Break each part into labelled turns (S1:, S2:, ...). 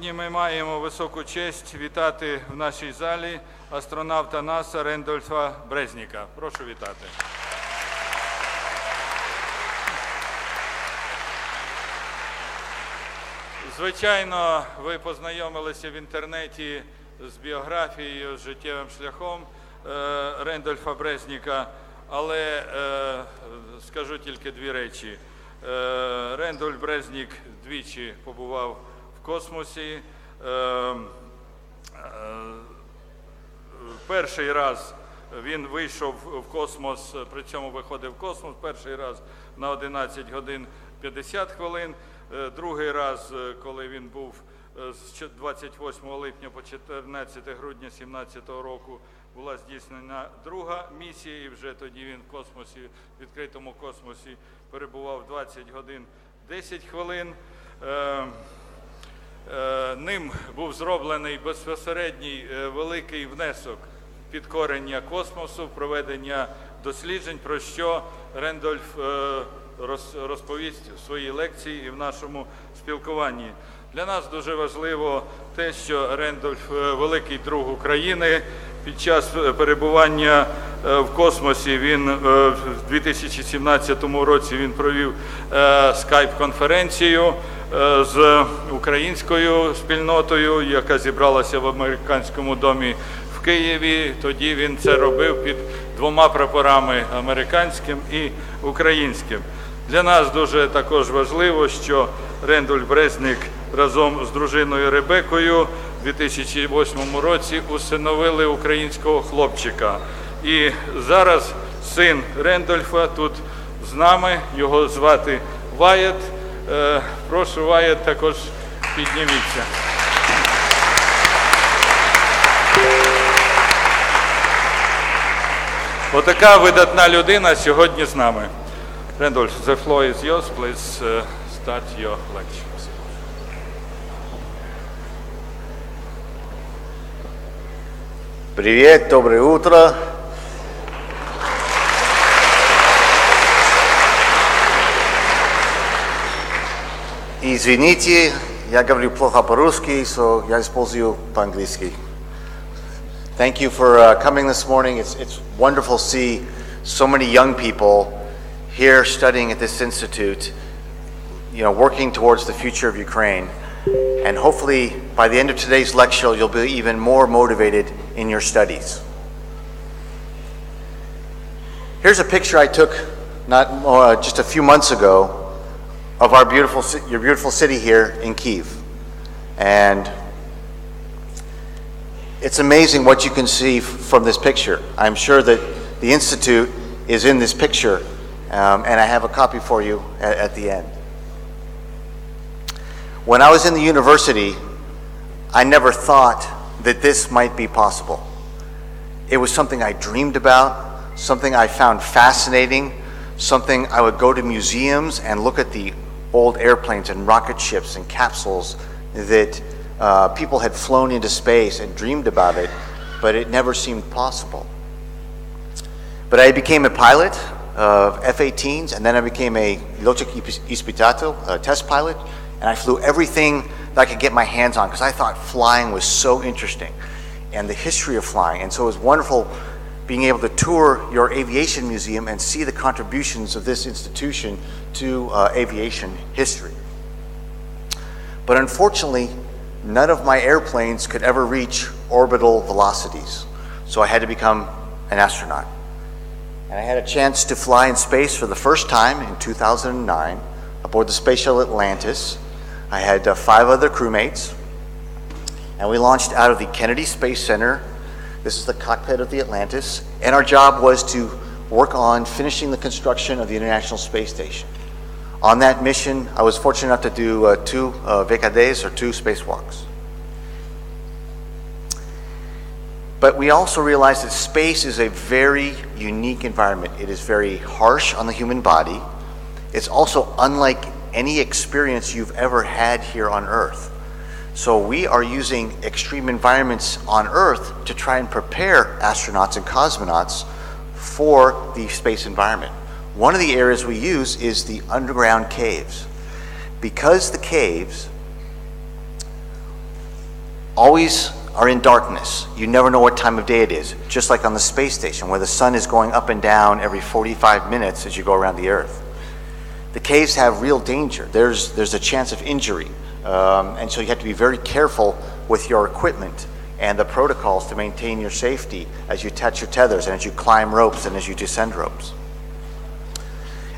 S1: Сьогодні ми маємо високу честь вітати в нашій залі астронавта НАСА Рендольфа Брезніка. Прошу вітати. Звичайно, ви познайомилися в інтернеті з біографією, з життєвим шляхом Рендольфа Брезніка, але скажу тільки дві речі. Рендольф Брезнік двічі побував в космосі. Перший раз він вийшов в космос, при цьому виходив в космос, перший раз на 11 годин 50 хвилин, другий раз, коли він був з 28 липня по 14 грудня 2017 року, була здійснена друга місія, і вже тоді він в космосі, в відкритому космосі перебував 20 годин 10 хвилин. Ним був зроблений безпосередній великий внесок в підкорення космосу, проведення досліджень, про що Рендольф розповість в своїй лекції і в нашому спілкуванні. Для нас дуже важливо те, що Рендольф – великий друг України. Під час перебування в космосі він в 2017 році він провів скайп-конференцію з українською спільнотою, яка зібралася в американському домі в Києві. Тоді він це робив під двома прапорами – американським і українським. Для нас дуже також важливо, що Рендольф Брезнік разом з дружиною Ребекою у 2008 році усиновили українського хлопчика. І зараз син Рендольфа тут з нами, його звати Вайет. Прошу, Вайет, також підніміться. Отака видатна людина сьогодні з нами. Рендольф, the floor is yours. Please start your lecture.
S2: Привет, доброе утро. Извините, я говорю плохо по-русски, so я использую по-английски. Thank you for coming this morning. It's wonderful to see so many young people here studying at this institute, working towards the future of Ukraine. And hopefully, by the end of today's lecture, you'll be even more motivated in your studies. Here's a picture I took just a few months ago of your beautiful city here in Kyiv. And it's amazing what you can see from this picture. I'm sure that the Institute is in this picture, and I have a copy for you at the end. When I was in the university, I never thought that this might be possible. It was something I dreamed about, something I found fascinating, something I would go to museums and look at the old airplanes and rocket ships and capsules that people had flown into space and dreamed about it, but it never seemed possible. But I became a pilot of F-18s, and then I became a lotnik ispitatel, a test pilot, and I flew everything that I could get my hands on because I thought flying was so interesting and the history of flying. And so it was wonderful being able to tour your aviation museum and see the contributions of this institution to aviation history. But unfortunately, none of my airplanes could ever reach orbital velocities. So I had to become an astronaut. And I had a chance to fly in space for the first time in 2009 aboard the Space Shuttle Atlantis. I had 5 other crewmates, and we launched out of the Kennedy Space Center. This is the cockpit of the Atlantis, and our job was to work on finishing the construction of the International Space Station. On that mission, I was fortunate enough to do 2 VKDs, or 2 spacewalks. But we also realized that space is a very unique environment. It is very harsh on the human body. It's also unlike any experience you've ever had here on Earth. So we are using extreme environments on Earth to try and prepare astronauts and cosmonauts for the space environment. One of the areas we use is the underground caves. Because the caves always are in darkness. You never know what time of day it is, just like on the space station where the sun is going up and down every 45 minutes as you go around the Earth. The caves have real danger. There's a chance of injury, and so you have to be very careful with your equipment and the protocols to maintain your safety as you attach your tethers and as you climb ropes and as you descend ropes.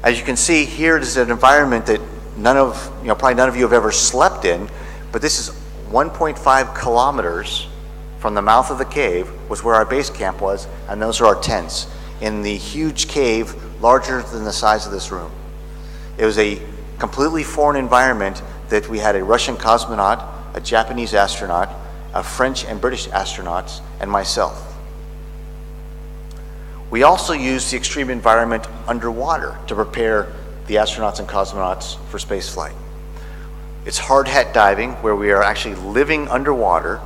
S2: As you can see, here is an environment that probably none of you have ever slept in, but this is 1.5 kilometers from the mouth of the cave was where our base camp was, and those are our tents in the huge cave larger than the size of this room. It was a completely foreign environment that we had a Russian cosmonaut, a Japanese astronaut, a French and British astronauts, and myself. We also used the extreme environment underwater to prepare the astronauts and cosmonauts for space flight. It's hard hat diving, where we are actually living underwater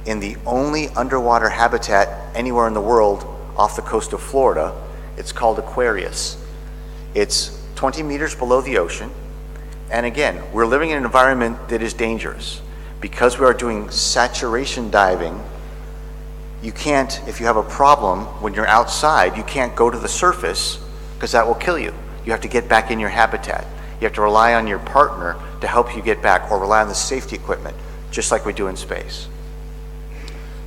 S2: in the only underwater habitat anywhere in the world off the coast of Florida. It's called Aquarius. It's 20 meters below the ocean. And again, we're living in an environment that is dangerous. Because we are doing saturation diving, you can't, if you have a problem when you're outside, you can't go to the surface because that will kill you. You have to get back in your habitat. You have to rely on your partner to help you get back, or rely on the safety equipment, just like we do in space.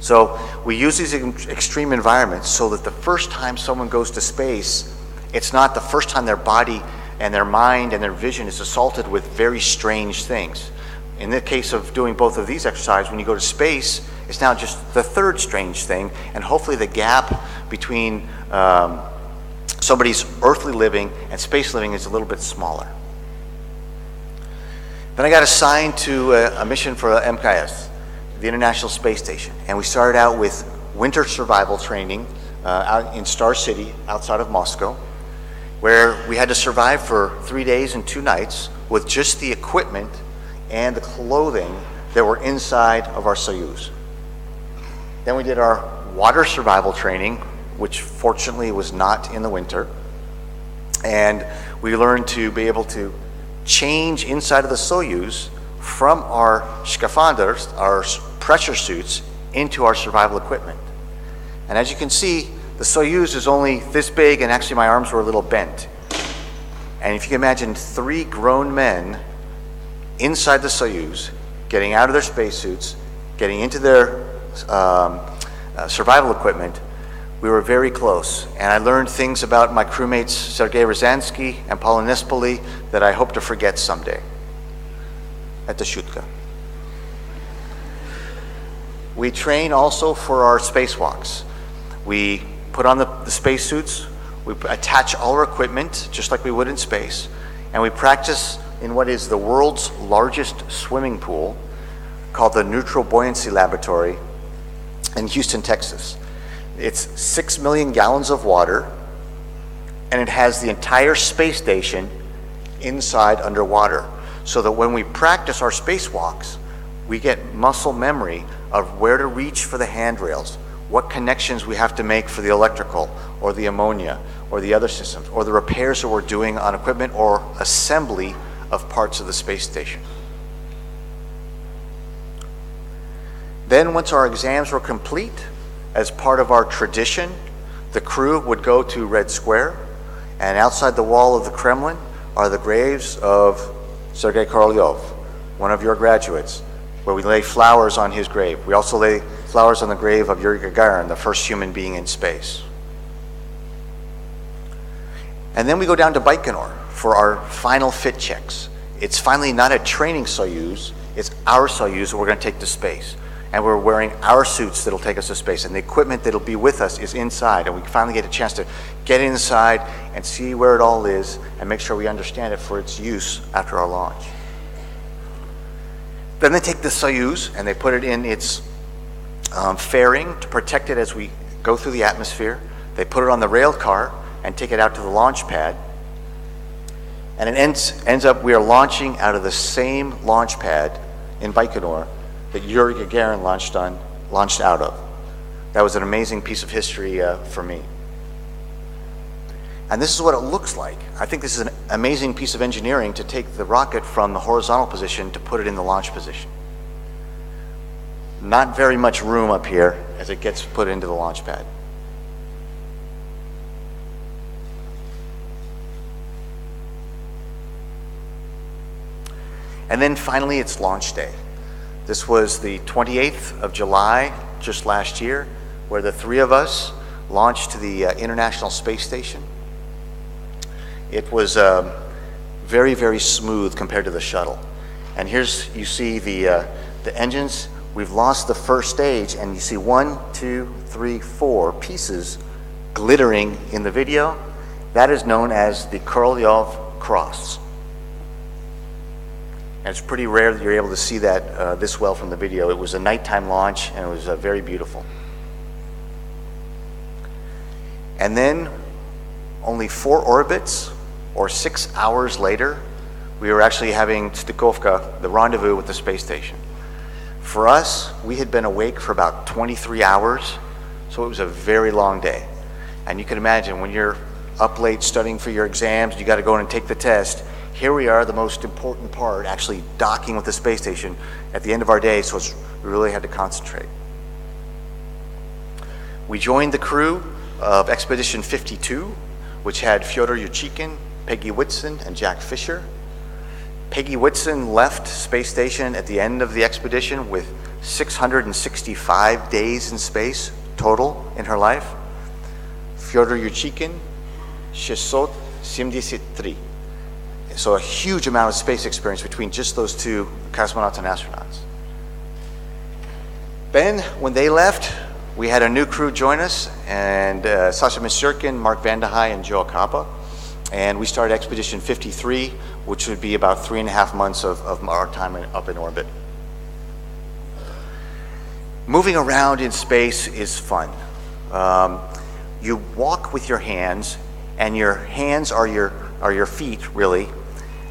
S2: So we use these extreme environments so that the first time someone goes to space, it's not the first time their body and their mind and their vision is assaulted with very strange things. In the case of doing both of these exercises, when you go to space, it's now just the third strange thing, and hopefully the gap between somebody's earthly living and space living is a little bit smaller. Then I got assigned to a mission for MKS, the International Space Station, and we started out with winter survival training out in Star City outside of Moscow, where we had to survive for 3 days and 2 nights with just the equipment and the clothing that were inside of our Soyuz. Then we did our water survival training, which fortunately was not in the winter, and we learned to be able to change inside of the Soyuz from our scaphanders, our pressure suits, into our survival equipment. And as you can see, the Soyuz is only this big, and actually my arms were a little bent. And if you can imagine 3 grown men inside the Soyuz, getting out of their spacesuits, getting into their survival equipment, we were very close. And I learned things about my crewmates Sergei Ryazanskiy and Paula Nispoli that I hope to forget someday. Это шутка. We train also for our spacewalks. We put on the spacesuits, we attach all our equipment just like we would in space, and we practice in what is the world's largest swimming pool called the Neutral Buoyancy Laboratory in Houston, Texas. It's 6 million gallons of water, and it has the entire space station inside underwater, so that when we practice our spacewalks, we get muscle memory of where to reach for the handrails, what connections we have to make for the electrical or the ammonia or the other systems, or the repairs that we're doing on equipment or assembly of parts of the space station. Then once our exams were complete, as part of our tradition, the crew would go to Red Square, and outside the wall of the Kremlin are the graves of Sergei Korolyov, one of your graduates, where we lay flowers on his grave. We also lay flowers on the grave of Yuri Gagarin, the first human being in space. And then we go down to Baikonur for our final fit checks. It's finally not a training Soyuz, it's our Soyuz that we're going to take to space. And we're wearing our suits that'll take us to space, and the equipment that'll be with us is inside, and we finally get a chance to get inside and see where it all is and make sure we understand it for its use after our launch. Then they take the Soyuz and they put it in its fairing to protect it as we go through the atmosphere. They put it on the rail car and take it out to the launch pad. And it ends up we are launching out of the same launch pad in Baikonur that Yuri Gagarin launched out of. That was an amazing piece of history for me. And this is what it looks like. I think this is an amazing piece of engineering to take the rocket from the horizontal position to put it in the launch position. not very much room up here as it gets put into the launch pad. And then finally, it's launch day. This was the 28th of July, just last year, where the three of us launched to the International Space Station. It was very, very smooth compared to the shuttle. And here's, you see the engines. We've lost the first stage, and you see 1, 2, 3, 4 pieces glittering in the video. That is known as the Korolyov Cross. And it's pretty rare that you're able to see that this well from the video. It was a nighttime launch, and it was very beautiful. And then, only 4 orbits, or 6 hours later, we were actually having Stikovka, the rendezvous with the space station. For us, we had been awake for about 23 hours, so it was a very long day. And you can imagine when you're up late studying for your exams, you got to go in and take the test. Here we are, the most important part, actually docking with the space station at the end of our day, so we really had to concentrate. We joined the crew of Expedition 52, which had Fyodor Yurchikhin, Peggy Whitson, and Jack Fisher. Peggy Whitson left space station at the end of the expedition with 665 days in space total in her life. Fyodor Yurchikhin, 673. So a huge amount of space experience between just those two cosmonauts and astronauts. Then, when they left, we had a new crew join us, and Sasha Misurkin, Mark Vandehei, and Joe Akapa. And we started Expedition 53, which would be about 3.5 months of our time up in orbit. Moving around in space is fun. You walk with your hands, and your hands are your feet, really.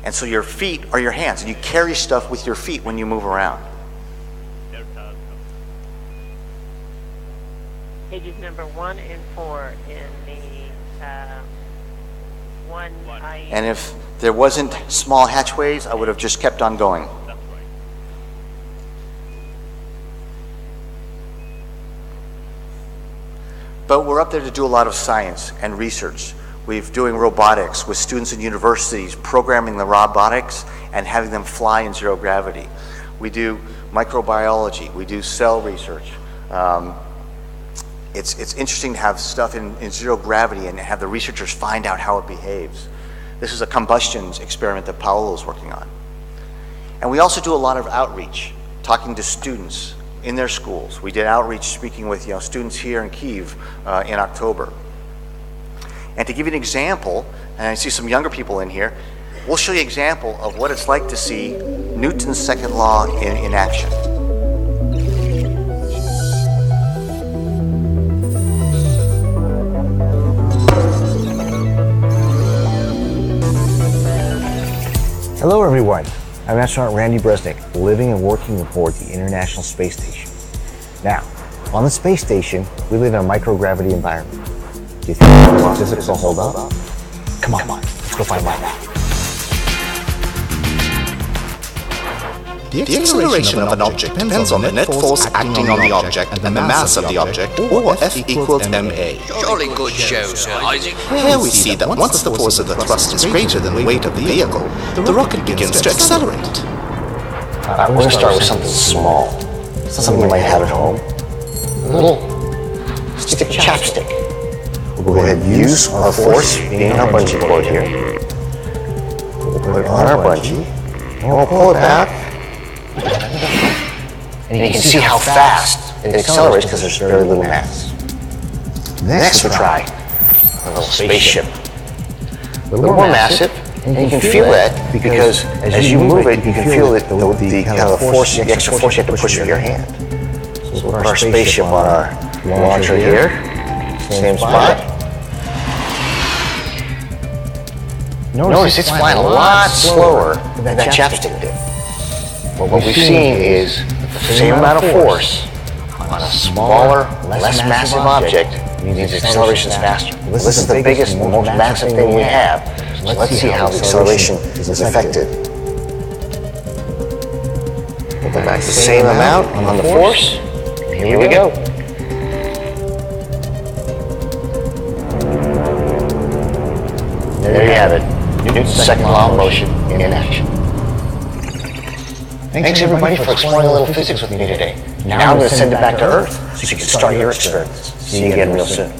S2: And so your feet are your hands, and you carry stuff with your feet when you move around.
S3: Pages number 1 and 4 in the one.
S2: And if there wasn't small hatchways, I would have just kept on going. But we're up there to do a lot of science and research. We're doing robotics with students in universities, programming the robotics and having them fly in zero gravity. We do microbiology. We do cell research. It's interesting to have stuff in zero gravity and have the researchers find out how it behaves. This is a combustion experiment that Paolo is working on. And we also do a lot of outreach, talking to students in their schools. We did outreach speaking with students here in Kyiv in October. And to give you an example, and I see some younger people in here, we'll show you an example of what it's like to see Newton's second law in action.
S4: Hello everyone, I'm astronaut Randy Bresnik, living and working aboard the International Space Station. Now, on the space station, we live in a microgravity environment. Do you think the physics will hold up? Come on, let's go find out.
S5: The acceleration of an object depends on the net force acting on the object and the mass of the object, or F equals ma.
S6: Jolly good show, Sir Isaac.
S5: Here we see that once the force of the thrust is greater than the weight of the vehicle, the rocket begins to accelerate.
S4: We're going to start with something small, something you might have at home. A little stick of chapstick. We'll go ahead and use our force being on our bungee cord here. We'll put it on our bungee, and we'll pull it back. And you can see how fast it accelerates because there's very little mass. Next we'll try a little spaceship. A little more massive, and you can feel that because as you move it, you can feel it, the kind of force, the extra force you have to push with your hand. So we'll put our spaceship on our launcher here, same spot. Notice it's flying a lot slower than that chapstick did. What we've seen is the same amount of force on a smaller, less massive object means the acceleration is faster. This is the biggest, most massive thing we have. So let's see how the acceleration is affected. That's the same amount on the force. Here we go. There you have it. Newton's second law of motion in action. Thanks everybody for exploring a little physics with me today. Now I'm going to send it back to Earth so you can start your experiments. See you again real soon.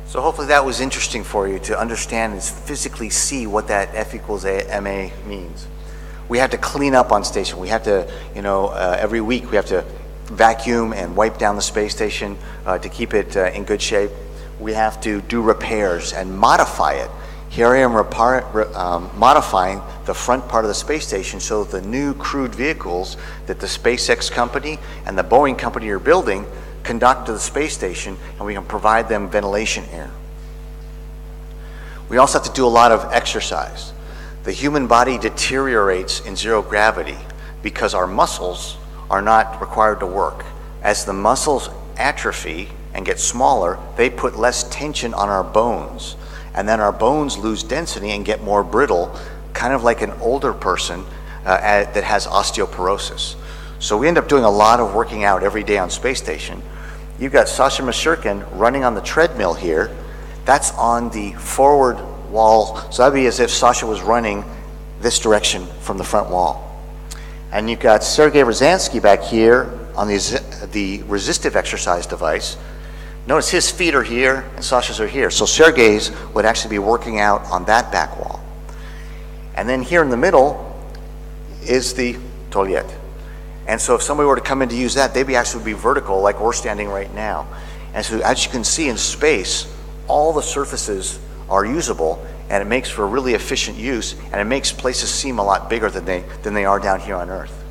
S2: So hopefully that was interesting for you to understand and physically see what that F equals MA means. We have to clean up on station. We have to, every week we have to vacuum and wipe down the space station to keep it in good shape. We have to do repairs and modify it. Here I am modifying the front part of the space station so that the new crewed vehicles that the SpaceX company and the Boeing company are building conduct to the space station, and we can provide them ventilation air. We also have to do a lot of exercise. The human body deteriorates in zero gravity because our muscles are not required to work. As the muscles atrophy and get smaller, they put less tension on our bones, and then our bones lose density and get more brittle, kind of like an older person that has osteoporosis. So we end up doing a lot of working out every day on space station. You've got Sasha Mashirkin running on the treadmill here. That's on the forward wall. So that'd be as if Sasha was running this direction from the front wall. And you've got Sergei Ryazanskiy back here on the resistive exercise device. Notice his feet are here and Sasha's are here. So Sergei's would actually be working out on that back wall. And then here in the middle is the toilet. And so if somebody were to come in to use that, they'd actually be vertical like we're standing right now. And so as you can see in space, all the surfaces are usable, and it makes for really efficient use, and it makes places seem a lot bigger than they are down here on Earth.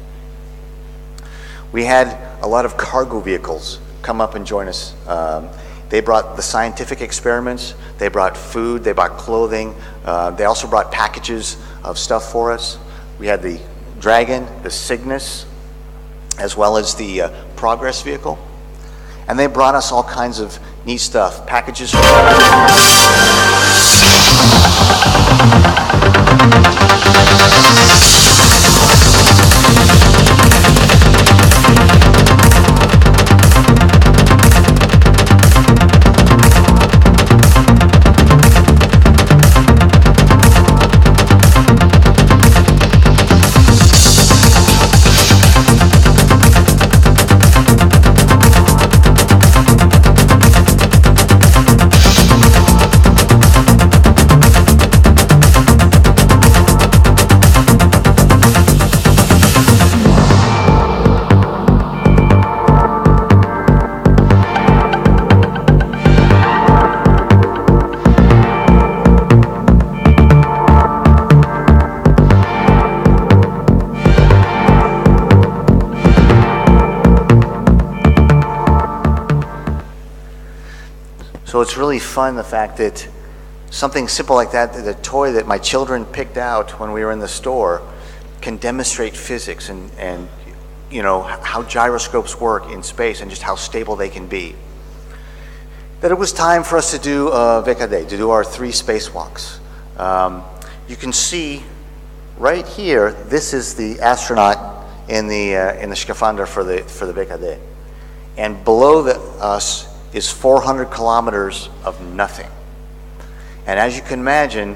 S2: We had a lot of cargo vehicles come up and join us. They brought the scientific experiments, they brought food, they brought clothing, they also brought packages of stuff for us. We had the Dragon, the Cygnus, as well as the Progress vehicle. And they brought us all kinds of neat stuff, packages. So it's really fun, the fact that something simple like that, the toy that my children picked out when we were in the store, can demonstrate physics and how gyroscopes work in space and just how stable they can be. That it was time for us to do VKD, to do our 3 spacewalks. You can see right here, this is the astronaut in the scaphandra for the VKD. And below us is 400 kilometers of nothing. And as you can imagine,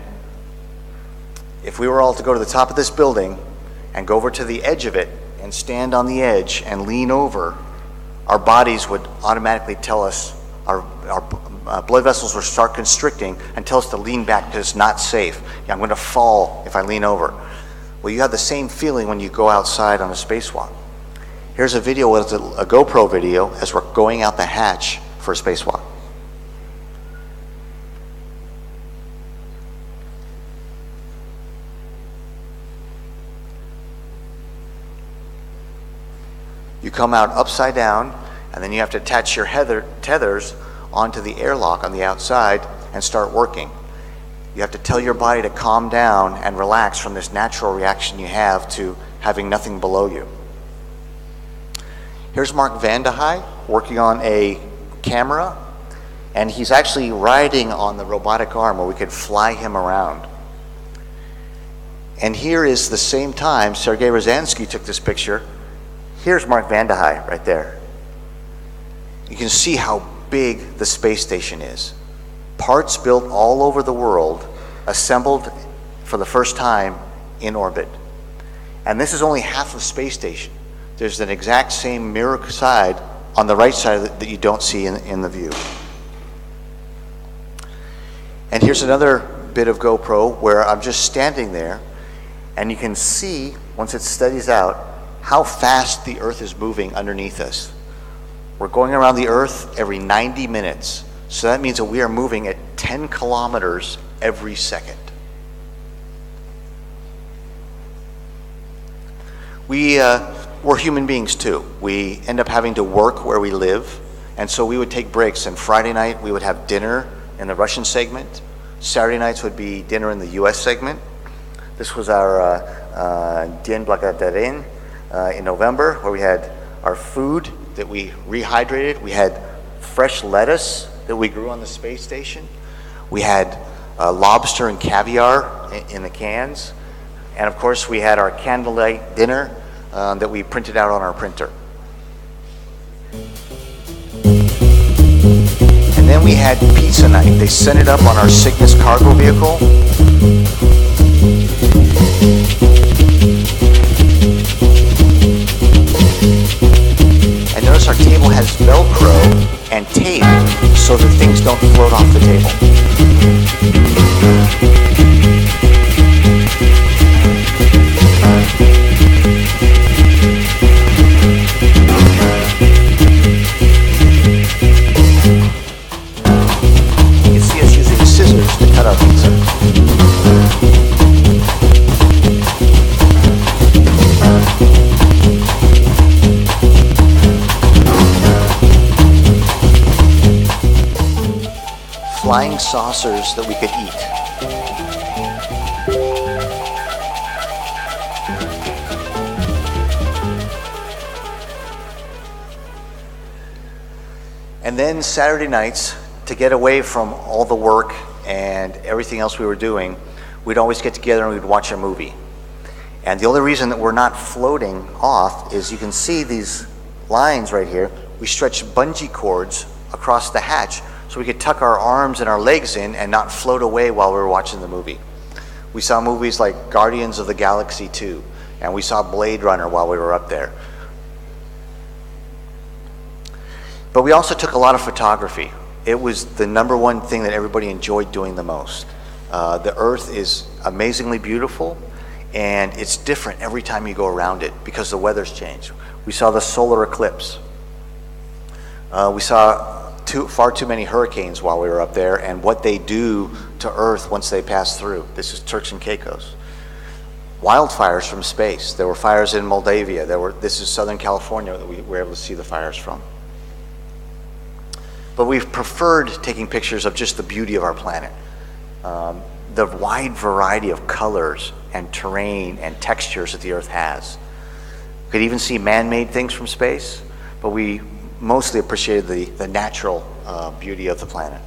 S2: if we were all to go to the top of this building and go over to the edge of it and stand on the edge and lean over, our bodies would automatically tell us, our blood vessels would start constricting and tell us to lean back because it's not safe. I'm going to fall if I lean over. Well, you have the same feeling when you go outside on a spacewalk. Here's a video with a GoPro video as we're going out the hatch for a spacewalk. You come out upside down, and then you have to attach your tethers onto the airlock on the outside and start working. You have to tell your body to calm down and relax from this natural reaction you have to having nothing below you. Here's Mark Van de Heij working on a camera. And he's actually riding on the robotic arm where we could fly him around. And here is the same time Sergei Rosansky took this picture. Here's Mark Vande Hei right there. You can see how big the space station is. Parts built all over the world, assembled for the first time in orbit. And this is only half of the space station. There's an exact same mirror side on the right side that you don't see in the view. And here's another bit of GoPro where I'm just standing there, and you can see, once it steadies out, how fast the Earth is moving underneath us. We're going around the Earth every 90 minutes. So that means that we are moving at 10 kilometers every second. We're human beings too. We end up having to work where we live, and so we would take breaks. And Friday night we would have dinner in the Russian segment. Saturday nights would be dinner in the US segment. This was our Dien Благодарен in November, where we had our food that we rehydrated. We had fresh lettuce that we grew on the space station. We had lobster and caviar in the cans. And of course we had our candlelight dinner that we printed out on our printer. And then we had pizza night. They sent it up on our Cygnus cargo vehicle. And notice our table has Velcro and tape so that things don't float off the table. You can see us using scissors to cut our pizza. Flying saucers that we could eat. And then Saturday nights, to get away from all the work and everything else we were doing, we'd always get together and we'd watch a movie. And the only reason that we're not floating off is you can see these lines right here. We stretched bungee cords across the hatch so we could tuck our arms and our legs in and not float away while we were watching the movie. We saw movies like Guardians of the Galaxy 2, and we saw Blade Runner while we were up there. But we also took a lot of photography. It was the #1 thing that everybody enjoyed doing the most. The Earth is amazingly beautiful, and it's different every time you go around it because the weather's changed. We saw the solar eclipse. We saw far too many hurricanes while we were up there and what they do to Earth once they pass through. This is Turks and Caicos. Wildfires from space. There were fires in Moldavia. This is Southern California that we were able to see the fires from. But we've preferred taking pictures of just the beauty of our planet. The wide variety of colors and terrain and textures that the Earth has. We could even see man-made things from space, but we mostly appreciated the natural beauty of the planet.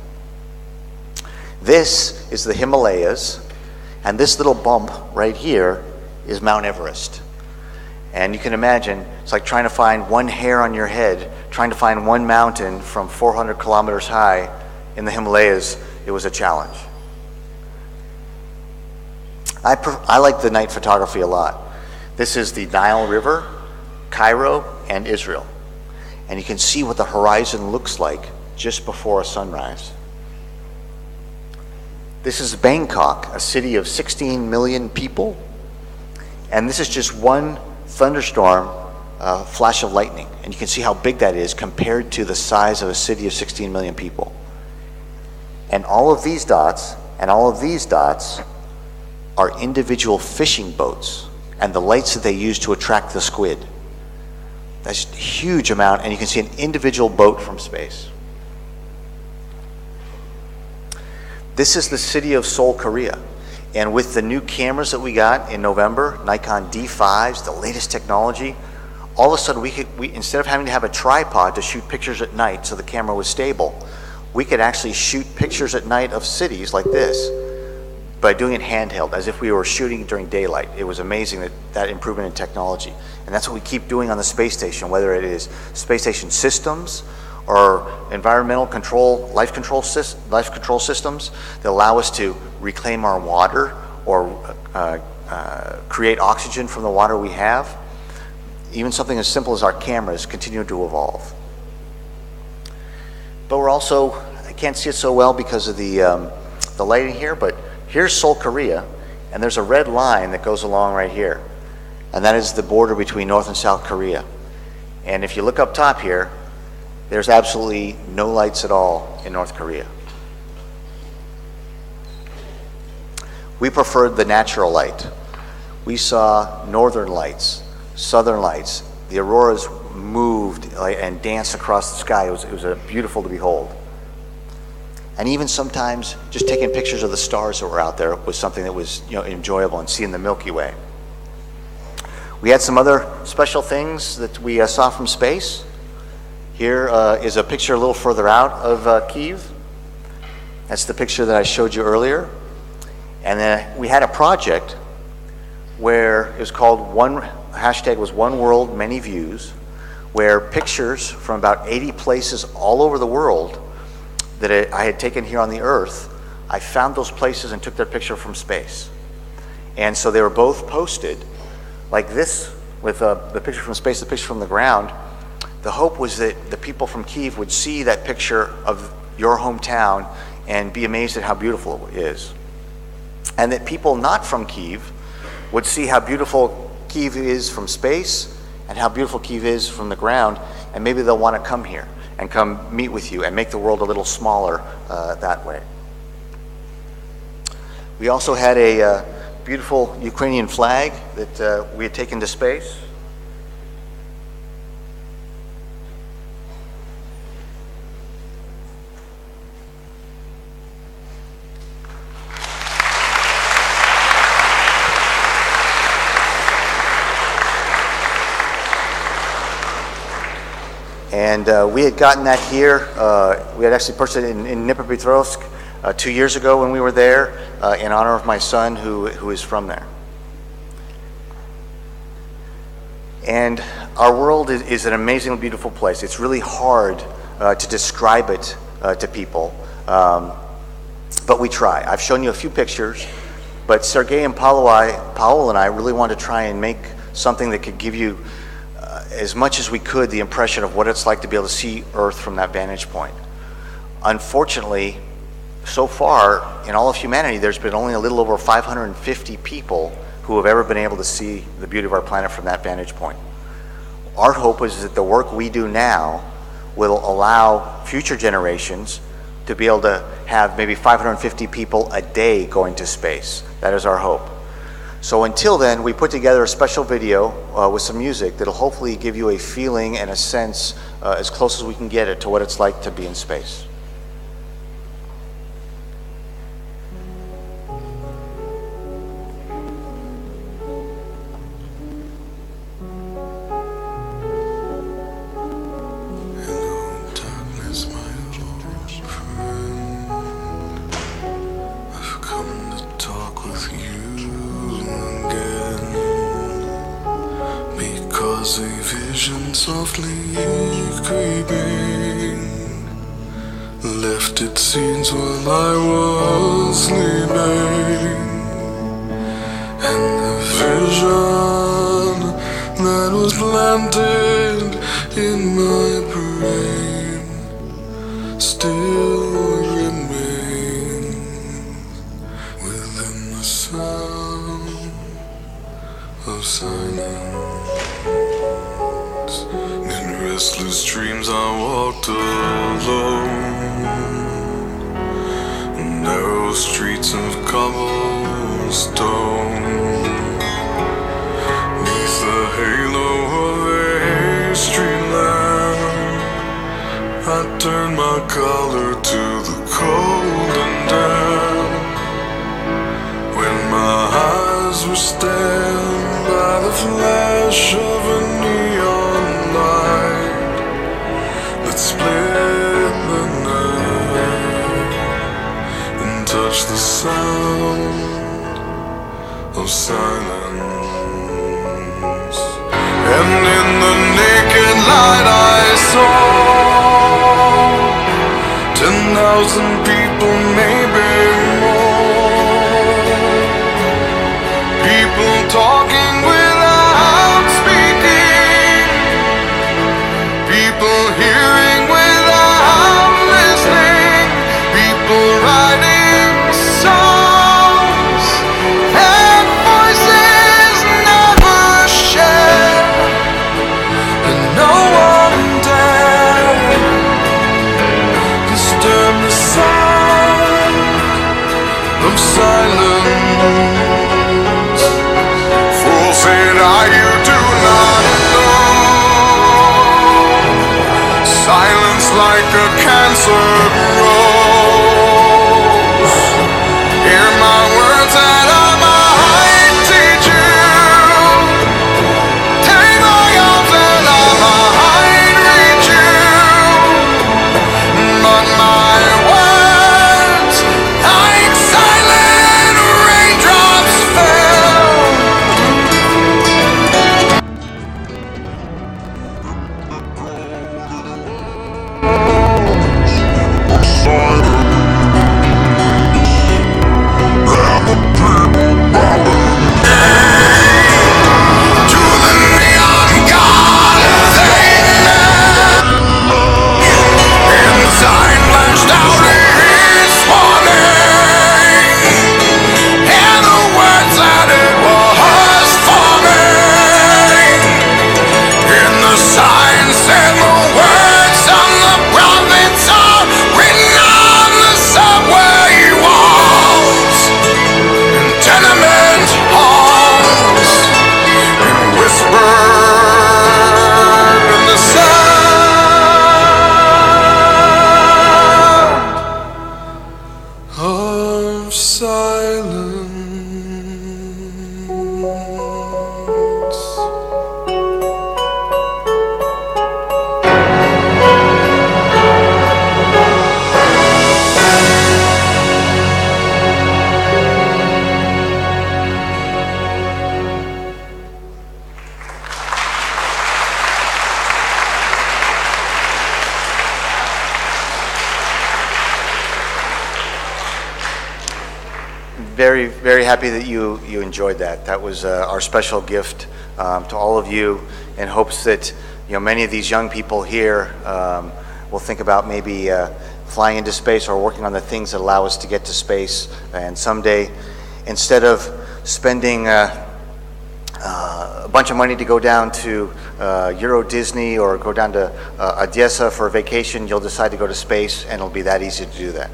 S2: This is the Himalayas, and this little bump right here is Mount Everest. And you can imagine, it's like trying to find one hair on your head, trying to find one mountain from 400 kilometers high in the Himalayas. It was a challenge. I like the night photography a lot. This is the Nile River, Cairo, and Israel. And you can see what the horizon looks like just before a sunrise. This is Bangkok, a city of 16 million people. And this is just one thunderstorm flash of lightning. And you can see how big that is compared to the size of a city of 16 million people. And all of these dots and all of these dots are individual fishing boats and the lights that they use to attract the squid. That's a huge amount, and you can see an individual boat from space. This is the city of Seoul, Korea. And with the new cameras that we got in November, Nikon D5s, the latest technology, all of a sudden we instead of having to have a tripod to shoot pictures at night so the camera was stable, we could actually shoot pictures at night of cities like this by doing it handheld, as if we were shooting during daylight. It was amazing that improvement in technology. And that's what we keep doing on the space station, whether it is space station systems or environmental control, life control systems that allow us to reclaim our water or create oxygen from the water we have. Even something as simple as our cameras continue to evolve. But we're also, I can't see it so well because of the lighting here, but here's Seoul, Korea, and there's a red line that goes along right here. And that is the border between North and South Korea. And if you look up top here, there's absolutely no lights at all in North Korea. We preferred the natural light. We saw northern lights, southern lights. The auroras moved and danced across the sky. It was beautiful to behold. And even sometimes just taking pictures of the stars that were out there was something that was enjoyable, and seeing the Milky Way. We had some other special things that we saw from space. Here is a picture a little further out of Kyiv. That's the picture that I showed you earlier. And then we had a project where it was called hashtag was One World, Many Views, where pictures from about 80 places all over the world that I had taken here on the Earth, I found those places and took their picture from space. And so they were both posted like this, with the picture from space, the picture from the ground. The hope was that the people from Kyiv would see that picture of your hometown and be amazed at how beautiful it is. And that people not from Kyiv would see how beautiful Kyiv is from space and how beautiful Kyiv is from the ground, and maybe they'll want to come here and come meet with you and make the world a little smaller that way. We also had a beautiful Ukrainian flag that we had taken to space. And we had gotten that here. We had actually purchased it in Dnipropetrovsk 2 years ago when we were there in honor of my son who is from there. And our world is an amazingly beautiful place. It's really hard to describe it to people, but we try. I've shown you a few pictures, but Sergei and Paul and I really want to try and make something that could give you as much as we could the impression of what it's like to be able to see Earth from that vantage point. Unfortunately, so far in all of humanity, there's been only a little over 550 people who have ever been able to see the beauty of our planet from that vantage point. Our hope is that the work we do now will allow future generations to be able to have maybe 550 people a day going to space. That is our hope. So until then, we put together a special video with some music that'll hopefully give you a feeling and a sense as close as we can get it to what it's like to be in space.
S7: Softly creeping, left its scenes while I was sleeping, and the vision that was planted in my brain still remains within the sound of silence. Restless dreams I walked alone, narrow streets of cobblestone, neath the halo of a street lamp. I turned my collar to the cold and damp, when my eyes were stabbed by the flash of a neon light that split the night. was the sound of silence, and in the naked light I saw 10,000 people, maybe more, people talking without speaking, people hearing without listening, people writing songs and voices never shared, and no one dared disturb the sound of silence. Fool said I, you do not know, silence like a cancer grows. Hear my words that I might teach you, take my arms that I might reach you, but my words like silent raindrops fell. To the neon god inside flashed out his warning, and the words that it was forming. In the sign said the words of the prophets are written on the subway walls, in tenement halls, and whispered in the sound of silence.
S2: Very, very happy that you enjoyed that. That was our special gift to all of you, in hopes that many of these young people here will think about maybe flying into space or working on the things that allow us to get to space. And someday, instead of spending a bunch of money to go down to Euro Disney or go down to Odessa for a vacation, you'll decide to go to space, and it'll be that easy to do that.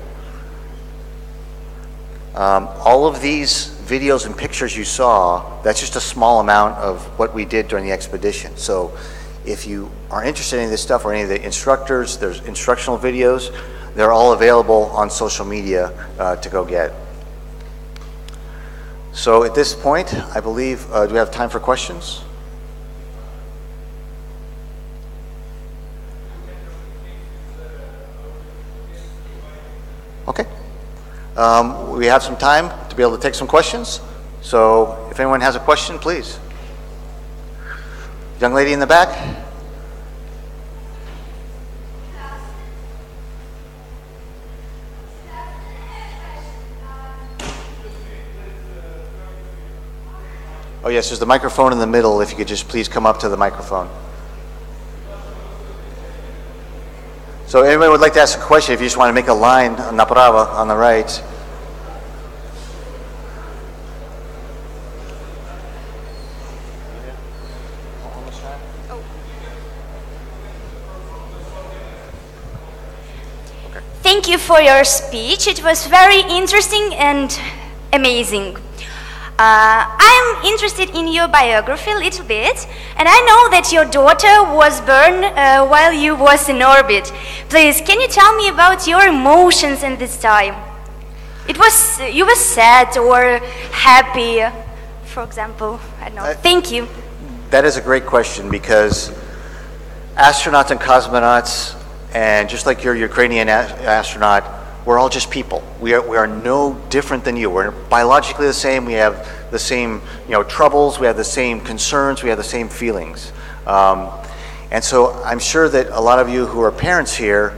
S2: All of these videos and pictures you saw, that's just a small amount of what we did during the expedition. So if you are interested in this stuff, or any of the instructors, there's instructional videos. They're all available on social media to go get. So at this point, I believe, do we have time for questions? Okay. We have some time to be able to take some questions. So if anyone has a question, please. Young lady in the back. Oh yes, there's the microphone in the middle. If you could just please come up to the microphone. So anybody would like to ask a question, if you just want to make a line направо, on the right.
S8: Thank you for your speech. It was very interesting and amazing. I'm interested in your biography a little bit, and I know that your daughter was born while you was in orbit. Please, can you tell me about your emotions in this time? You were sad or happy, for example? I don't know. Thank you.
S2: That is a great question, because astronauts and cosmonauts, and just like your Ukrainian astronaut, we're all just people. We are no different than you. We're biologically the same. We have the same, troubles. We have the same concerns. We have the same feelings. And so I'm sure that a lot of you who are parents here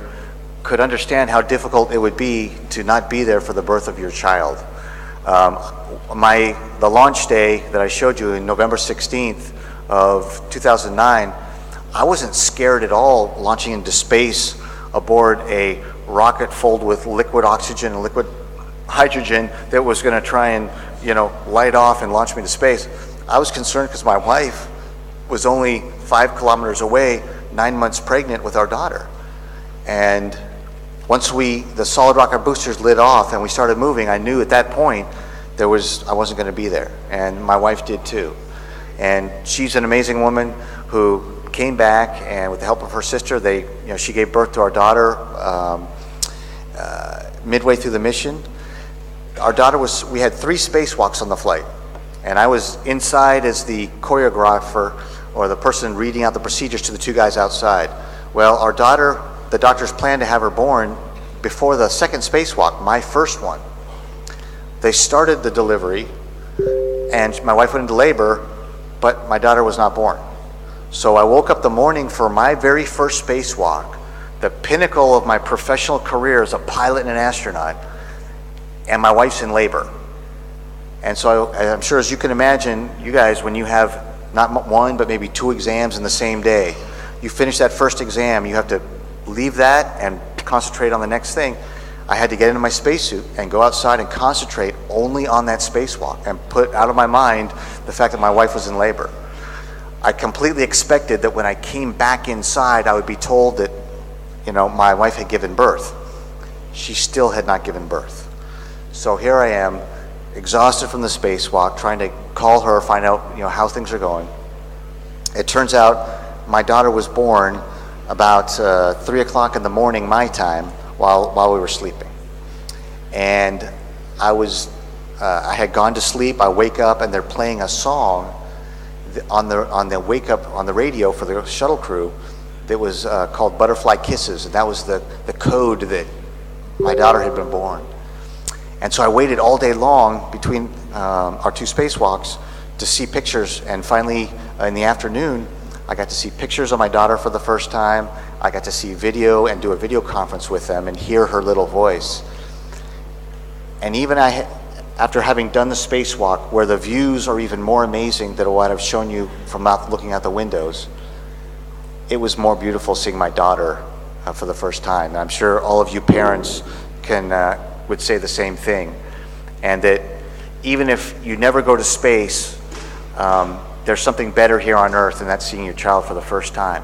S2: could understand how difficult it would be to not be there for the birth of your child. The launch day that I showed you in November 16th of 2009, I wasn't scared at all launching into space aboard a rocket filled with liquid oxygen and liquid hydrogen that was going to try and, light off and launch me to space. I was concerned because my wife was only 5 kilometers away, 9 months pregnant with our daughter. And once the solid rocket boosters lit off and we started moving, I knew at that point I wasn't going to be there. And my wife did too. And she's an amazing woman who came back, and with the help of her sister, she gave birth to our daughter midway through the mission. Our daughter we had 3 spacewalks on the flight, and I was inside as the choreographer or the person reading out the procedures to the 2 guys outside. Well, the doctors planned to have her born before the second spacewalk, my first one. They started the delivery, and my wife went into labor, but my daughter was not born. So I woke up the morning for my very first spacewalk, the pinnacle of my professional career as a pilot and an astronaut, and my wife's in labor. And so I'm sure, as you can imagine, you guys, when you have not 1, but maybe 2 exams in the same day, you finish that first exam, you have to leave that and concentrate on the next thing. I had to get into my spacesuit and go outside and concentrate only on that spacewalk and put out of my mind the fact that my wife was in labor. I completely expected that when I came back inside, I would be told that, my wife had given birth. She still had not given birth. So here I am, exhausted from the spacewalk, trying to call her, find out, how things are going. It turns out my daughter was born about 3 o'clock in the morning, my time, while we were sleeping. And I had gone to sleep. I wake up and they're playing a song on the radio for the shuttle crew that was called Butterfly Kisses, and that was the code that my daughter had been born. And so I waited all day long between our 2 spacewalks to see pictures, and finally in the afternoon I got to see pictures of my daughter for the first time. I got to see video and do a video conference with them and hear her little voice. And even after having done the spacewalk, where the views are even more amazing than what I've shown you from looking out the windows, it was more beautiful seeing my daughter for the first time. And I'm sure all of you parents would say the same thing. And that even if you never go to space, there's something better here on Earth, and that's seeing your child for the first time.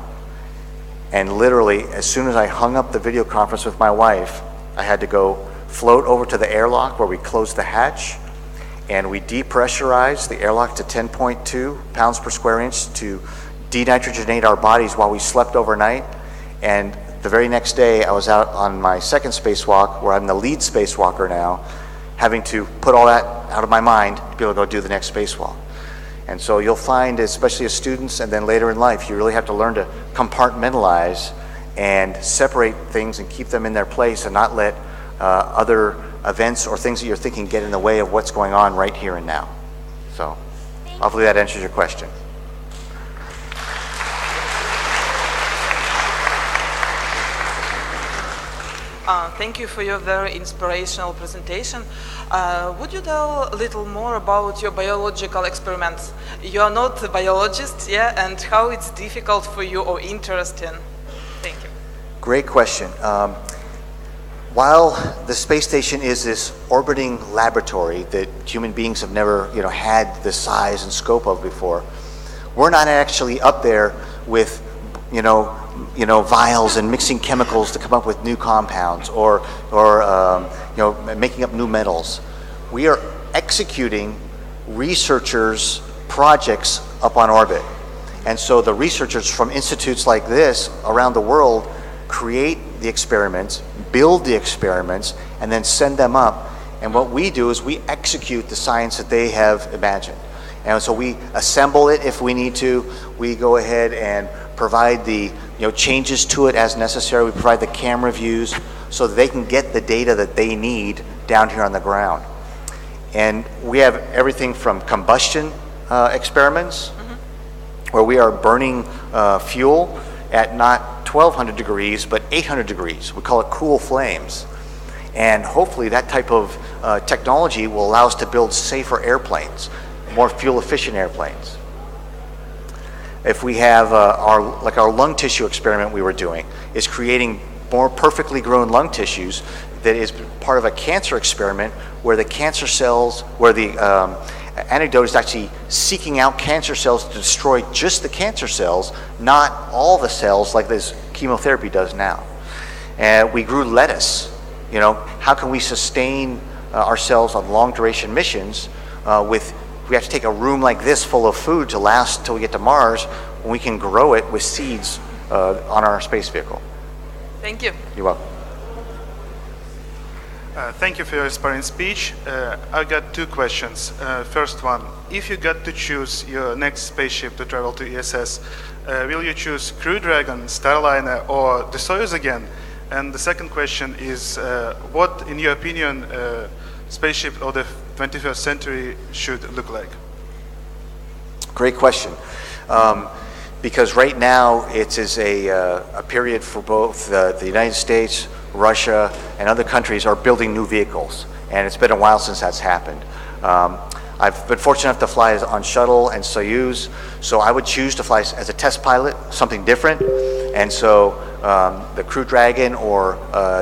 S2: And literally, as soon as I hung up the video conference with my wife, I had to go float over to the airlock where we closed the hatch, and we depressurized the airlock to 10.2 pounds per square inch to denitrogenate our bodies while we slept overnight. And the very next day, I was out on my second spacewalk, where I'm the lead spacewalker now, having to put all that out of my mind to be able to go do the next spacewalk. And so you'll find, especially as students and then later in life, you really have to learn to compartmentalize and separate things and keep them in their place and not let other events or things that you're thinking get in the way of what's going on right here and now. So hopefully that answers your question.
S9: Thank you for your very inspirational presentation. Would you tell a little more about your biological experiments? You are not a biologist, and how it's difficult for you or interesting? Thank you.
S2: Great question. While the space station is this orbiting laboratory that human beings have never, had the size and scope of before, we're not actually up there with, vials and mixing chemicals to come up with new compounds or making up new metals. We are executing researchers' projects up on orbit. And so the researchers from institutes like this around the world create the experiments, build the experiments, and then send them up. And what we do is we execute the science that they have imagined. And so we assemble it if we need to. We go ahead and provide the changes to it as necessary. We provide the camera views. so that they can get the data that they need down here on the ground. And we have everything from combustion experiments, where we are burning fuel at not 1200 degrees, but 800 degrees. We call it cool flames. And hopefully that type of technology will allow us to build safer airplanes, more fuel-efficient airplanes. If we have our lung tissue experiment we were doing is creating more perfectly grown lung tissues that is part of a cancer experiment where the cancer cells, where the antidote is actually seeking out cancer cells to destroy just the cancer cells, not all the cells like this chemotherapy does now. We grew lettuce. You know, how can we sustain ourselves on long duration missions we have to take a room like this full of food to last till we get to Mars when we can grow it with seeds on our space vehicle.
S9: Thank you.
S2: You're welcome.
S10: Thank you for your inspiring speech. I got two questions. First one, if you got to choose your next spaceship to travel to ISS, will you choose Crew Dragon, Starliner, or the Soyuz again? And the second question is, what, in your opinion, spaceship of the 21st century should look like?
S2: Great question. Because right now it is a period for both the United States, Russia, and other countries are building new vehicles. And it's been a while since that's happened. I've been fortunate enough to fly on Shuttle and Soyuz, so I would choose to fly as a test pilot, something different. And so the Crew Dragon or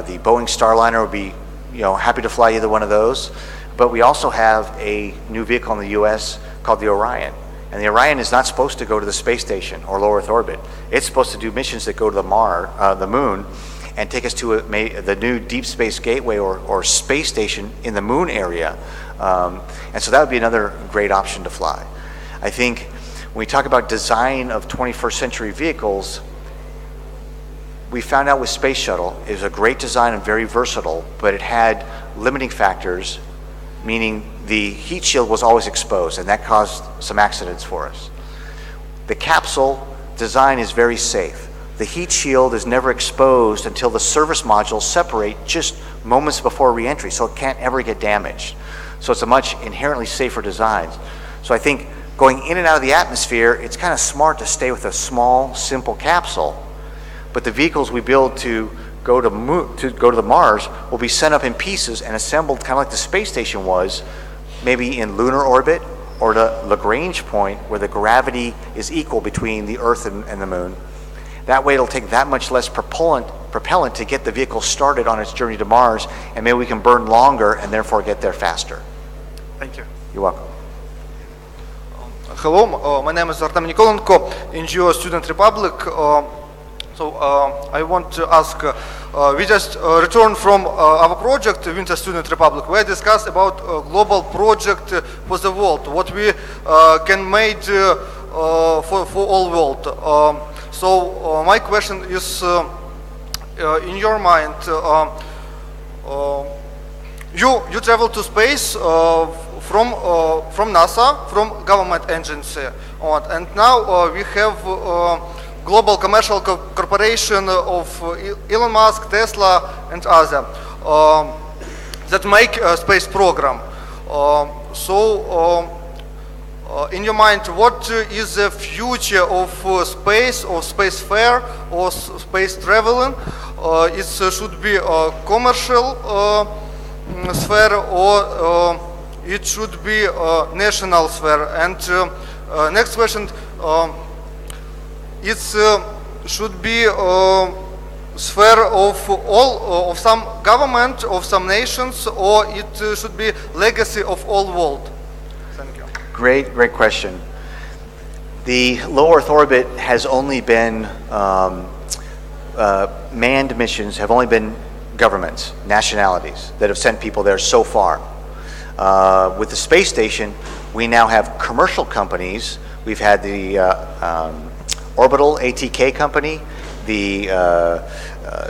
S2: the Boeing Starliner would be, happy to fly either one of those. But we also have a new vehicle in the U.S. called the Orion. And the Orion is not supposed to go to the space station or low Earth orbit. It's supposed to do missions that go to the moon, and take us to the new Deep Space Gateway or space station in the moon area. And so that would be another great option to fly. I think when we talk about design of 21st century vehicles, we found out with Space Shuttle, it was a great design and very versatile, but it had limiting factors, meaning the heat shield was always exposed, and that caused some accidents for us. The capsule design is very safe. The heat shield is never exposed until the service modules separate just moments before re-entry, so it can't ever get damaged. So it's a much inherently safer design. So I think going in and out of the atmosphere, it's kind of smart to stay with a small, simple capsule. But the vehicles we build to go to the Mars will be sent up in pieces and assembled kind of like the space station was, maybe in lunar orbit or the Lagrange point where the gravity is equal between the Earth and the Moon. That way it'll take that much less propellant to get the vehicle started on its journey to Mars, and maybe we can burn longer and therefore get there faster.
S10: Thank you.
S2: You're welcome.
S11: Hello, my name is Artem Nikolenko, NGO Student Republic. I want to ask, we just returned from our project, Winter Student Republic, where we discussed about a global project for the world, what we can make for all world. So my question is, in your mind, you travel to space from NASA, from government agency, and now we have global commercial corporation of Elon Musk, Tesla, and others that make a space program. In your mind, what is the future of space, or space fair, or space traveling? It should be a commercial sphere, or it should be a national sphere. And next question, it should be a sphere of all, of some government, of some nations, or it should be legacy of all world? Thank you.
S2: Great question. The low Earth orbit has only been, manned missions have only been governments, nationalities, that have sent people there so far. With the space station, we now have commercial companies. We've had the Orbital ATK company, the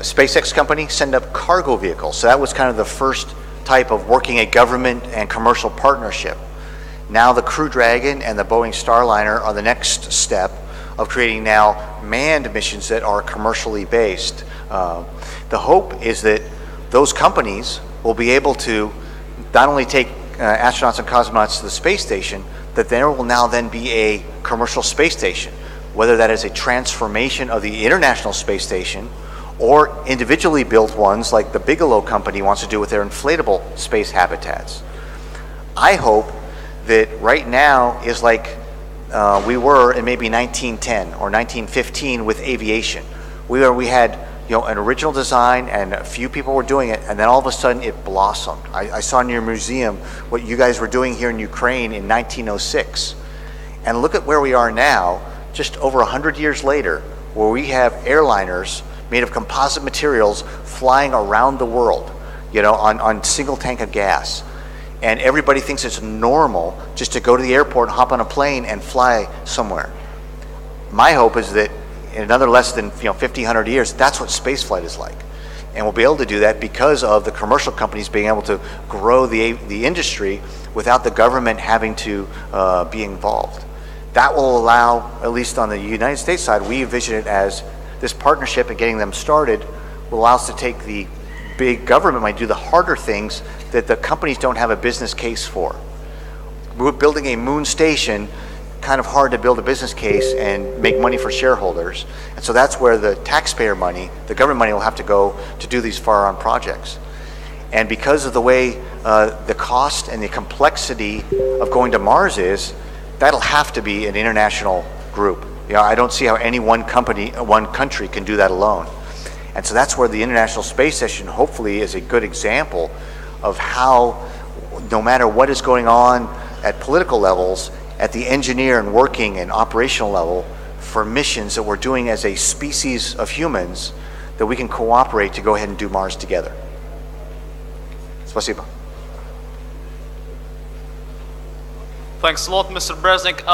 S2: SpaceX company send up cargo vehicles. So that was kind of the first type of working a government and commercial partnership. Now the Crew Dragon and the Boeing Starliner are the next step of creating now manned missions that are commercially based. The hope is that those companies will be able to not only take astronauts and cosmonauts to the space station, that there will now then be a commercial space station, whether that is a transformation of the International Space Station or individually built ones like the Bigelow company wants to do with their inflatable space habitats. I hope that right now is like we were in maybe 1910 or 1915 with aviation. We had an original design and a few people were doing it, and then all of a sudden it blossomed. I saw in your museum what you guys were doing here in Ukraine in 1906. And look at where we are now, just over 100 years later, where we have airliners made of composite materials flying around the world, on single tank of gas. And everybody thinks it's normal just to go to the airport, hop on a plane, and fly somewhere. My hope is that in another less than 50, 100 years, that's what spaceflight is like. And we'll be able to do that because of the commercial companies being able to grow the industry without the government having to be involved. That will allow, at least on the United States side, we envision it as this partnership and getting them started will allow us to take the big government might do the harder things that the companies don't have a business case for. We're building a moon station, kind of hard to build a business case and make money for shareholders. And so that's where the taxpayer money, the government money will have to go to do these far-on projects. And because of the way the cost and the complexity of going to Mars is, that'll have to be an international group. I don't see how any one country can do that alone. And so that's where the International Space Station hopefully is a good example of how, no matter what is going on at political levels, at the engineer and working and operational level, for missions that we're doing as a species of humans, that we can cooperate to go ahead and do Mars together. Спасибо.
S12: Thanks a lot, Mr. Bresnik.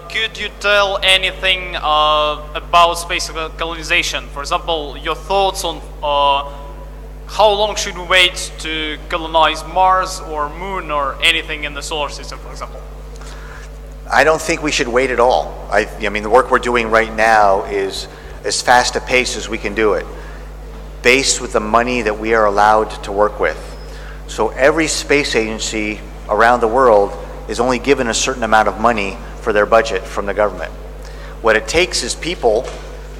S12: Could you tell anything about space colonization? For example, your thoughts on how long should we wait to colonize Mars or Moon or anything in the solar system, for example?
S2: I don't think we should wait at all. I mean, the work we're doing right now is as fast a pace as we can do it, based with the money that we are allowed to work with. So every space agency around the world is only given a certain amount of money for their budget from the government. What it takes is people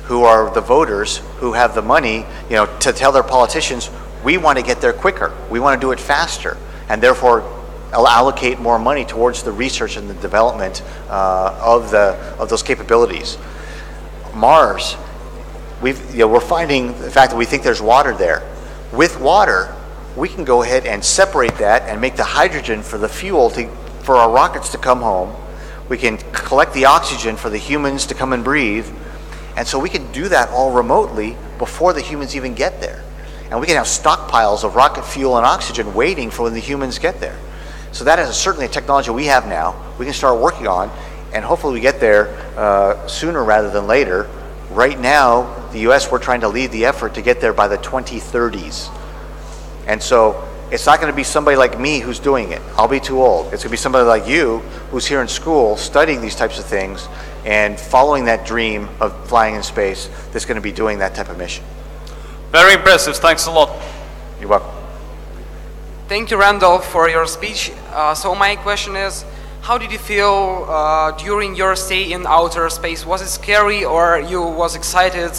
S2: who are the voters who have the money, to tell their politicians, we want to get there quicker, we want to do it faster, and therefore allocate more money towards the research and the development of those capabilities. Mars, we're finding the fact that we think there's water there. With water, we can go ahead and separate that and make the hydrogen for the fuel for our rockets to come home. We can collect the oxygen for the humans to come and breathe. And so we can do that all remotely before the humans even get there. And we can have stockpiles of rocket fuel and oxygen waiting for when the humans get there. So that is certainly a technology we have now, we can start working on, and hopefully we get there sooner rather than later. Right now, the US, we're trying to lead the effort to get there by the 2030s. And so it's not going to be somebody like me who's doing it. I'll be too old. It's going to be somebody like you who's here in school studying these types of things and following that dream of flying in space that's going to be doing that type of mission.
S12: Very impressive. Thanks a lot.
S2: You're welcome.
S13: Thank you, Randolph, for your speech. So my question is, how did you feel during your stay in outer space? Was it scary or you was excited?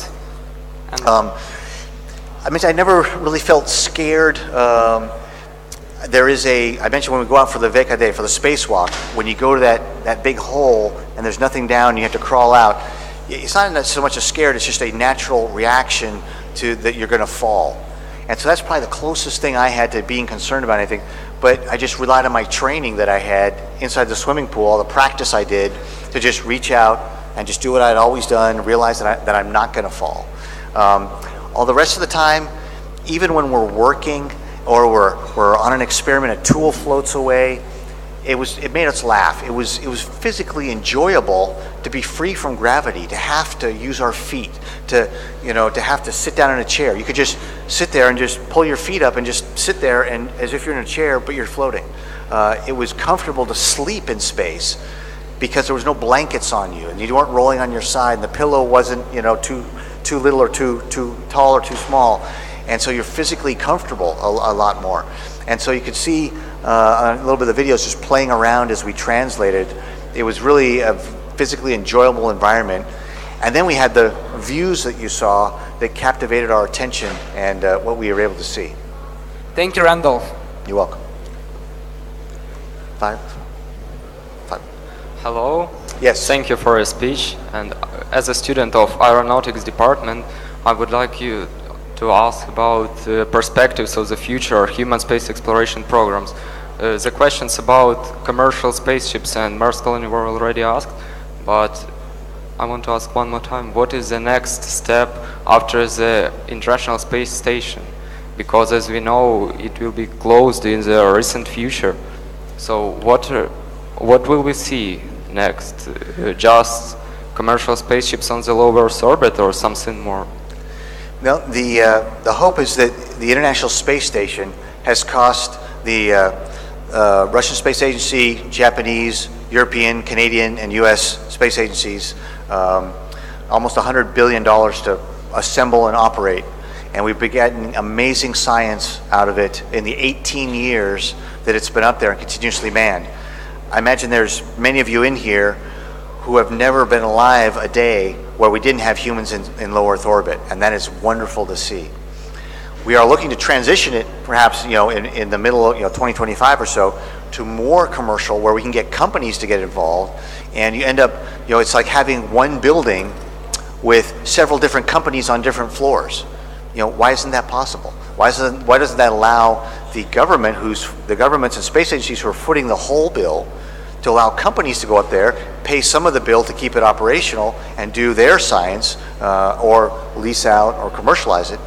S2: I never really felt scared. There is I mentioned when we go out for the Veka Day, for the spacewalk, when you go to that big hole and there's nothing down, you have to crawl out. It's not so much a scared, it's just a natural reaction to that you're going to fall. And so that's probably the closest thing I had to being concerned about anything. But I just relied on my training that I had inside the swimming pool, all the practice I did to just reach out and just do what I'd always done, realize that I'm not going to fall. All the rest of the time, even when we're working or we're on an experiment, a tool floats away, it made us laugh. It was physically enjoyable to be free from gravity, to have to use our feet, to have to sit down in a chair. You could just sit there and just pull your feet up and just sit there and as if you're in a chair, but you're floating. It was comfortable to sleep in space because there was no blankets on you and you weren't rolling on your side and the pillow wasn't too little or too tall or too small. And so you're physically comfortable a lot more. And so you could see a little bit of the videos just playing around as we translated. It was really a physically enjoyable environment. And then we had the views that you saw that captivated our attention and what we were able to see.
S13: Thank you, Randolph.
S2: You're welcome. Five.
S14: Hello.
S2: Yes.
S14: Thank you for your speech. And as a student of aeronautics department, I would like you to ask about the perspectives of the future human space exploration programs. The questions about commercial spaceships and Mars colony were already asked, but I want to ask one more time, what is the next step after the International Space Station? Because as we know, it will be closed in the recent future. So what will we see next? Just commercial spaceships on the low Earth orbit or something more?
S2: No, the hope is that the International Space Station has cost the Russian Space Agency, Japanese, European, Canadian, and U.S. space agencies almost $100 billion to assemble and operate. And we've been getting amazing science out of it in the 18 years that it's been up there and continuously manned. I imagine there's many of you in here who have never been alive a day where we didn't have humans in low Earth orbit, and that is wonderful to see. We are looking to transition it, perhaps in the middle of 2025 or so, to more commercial, where we can get companies to get involved, and you end up, it's like having one building with several different companies on different floors. Why isn't that possible? Why doesn't that allow the governments and space agencies who are footing the whole bill to allow companies to go up there, pay some of the bill to keep it operational and do their science or lease out or commercialize it,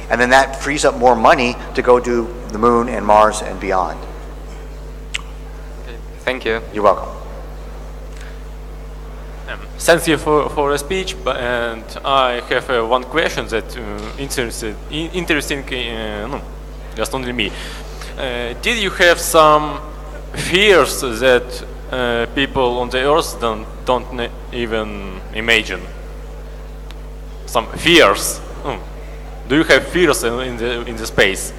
S2: and then that frees up more money to go do the moon and Mars and beyond.
S14: Okay. Thank you.
S2: You're welcome.
S15: Thank you for the speech, and I have one question that interesting, just only me. Did you have some fears that people on the Earth don't even imagine? Some fears? Do you have fears in the space?